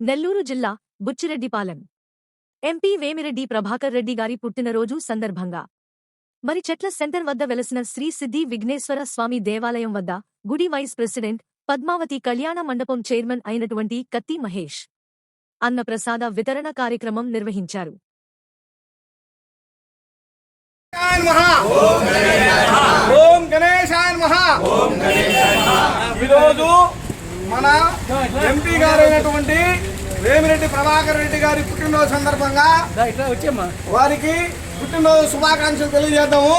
నెల్లూరు జిల్లా బుచ్చిరెడ్డిపాలెం ఎంపీ వేమిరెడ్డి ప్రభాకర్ రెడ్డి గారి పుట్టినరోజు సందర్భంగా మరిచెట్ల సెంటర్ వద్ద వెలసిన శ్రీ సిద్ధి విఘ్నేశ్వర స్వామి దేవాలయం వద్ద గుడి వైస్ ప్రెసిడెంట్ పద్మావతి కళ్యాణ మండపం చైర్మన్ అయినటువంటి కత్తి మహేష్ అన్నప్రసాద వితరణ కార్యక్రమం నిర్వహించారు. ఓం గణేశాయ నమః. ఈరోజు మన ఎంపీ గారైనటువంటి వేమిరెడ్డి ప్రభాకర్ రెడ్డి గారి పుట్టినరోజు సందర్భంగా వారికి పుట్టినరోజు శుభాకాంక్షలు తెలియజేద్దాము.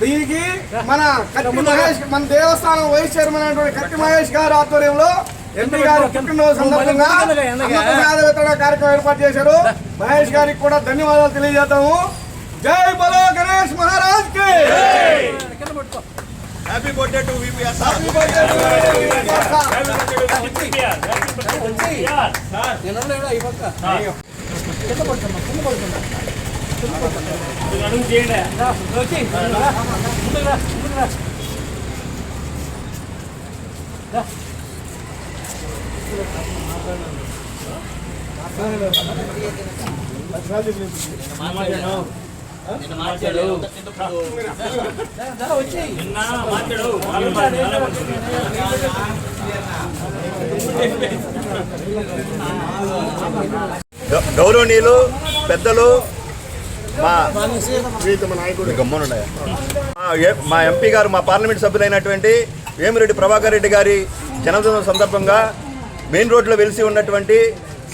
దీనికి మన కత్తి మహేష్, మన దేవస్థానం వైస్ చైర్మన్ అయినటువంటి కత్తి మహేష్ గారి ఆధ్వర్యంలో ఎంపీ గారి పుట్టినరోజు సందర్భంగా అన్నప్రసాద వితరణ కార్యక్రమం ఏర్పాటు చేశారు. మహేష్ గారికి కూడా ధన్యవాదాలు తెలియజేద్దాము. జై బలో గణేష్ మహారాజ్ కి. Happy birthday to VPR sir. Happy birthday to VPR sir. నేనొల్లే ఈ పక్క కింద పడుతున్నా అడుగు చేయండి. ఓకే ముందురా గౌరవనీయులు పెద్దలు మా ఎంపీ గారు, మా పార్లమెంట్ సభ్యులైనటువంటి వేమిరెడ్డి ప్రభాకర్ రెడ్డి గారి జన్మదినం సందర్భంగా మెయిన్ రోడ్లో వెలిసి ఉన్నటువంటి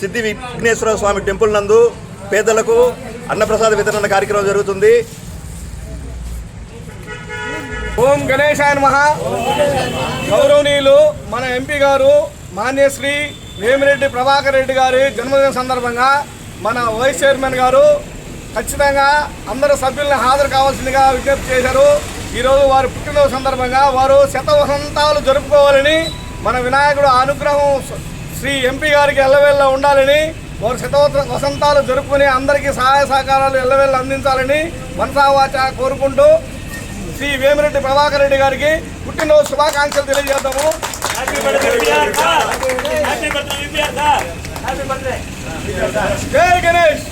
సిద్ధి విఘ్నేశ్వర స్వామి టెంపుల్ నందు పేదలకు అన్నప్రసాద వితరణ కార్యక్రమం జరుగుతుంది. ఓం గణేశాయ నమః. గౌరవనీయులు మన ఎంపీ గారు మాన్యశ్రీ వేమిరెడ్డి ప్రభాకర్ రెడ్డి గారి జన్మదిన సందర్భంగా మన వైస్ చైర్మన్ గారు ఖచ్చితంగా అందరు సభ్యులను హాజరు కావాల్సిందిగా విజ్ఞప్తి చేశారు. ఈరోజు వారి పుట్టినరోజు సందర్భంగా వారు శతవసంతాలు జరుపుకోవాలని, మన వినాయకుడు అనుగ్రహం శ్రీ ఎంపీ గారికి ఎల్లవేళ్ళ ఉండాలని, వారు వసంతాలు జరుపుకుని అందరికీ సహాయ సహకారాలు ఎల్లవేళ్ళ అందించాలని మనసావాచ కోరుకుంటూ శ్రీ వేమిరెడ్డి ప్రభాకర్ రెడ్డి గారికి పుట్టినరోజు శుభాకాంక్షలు తెలియజేద్దాము. జై గణేష్.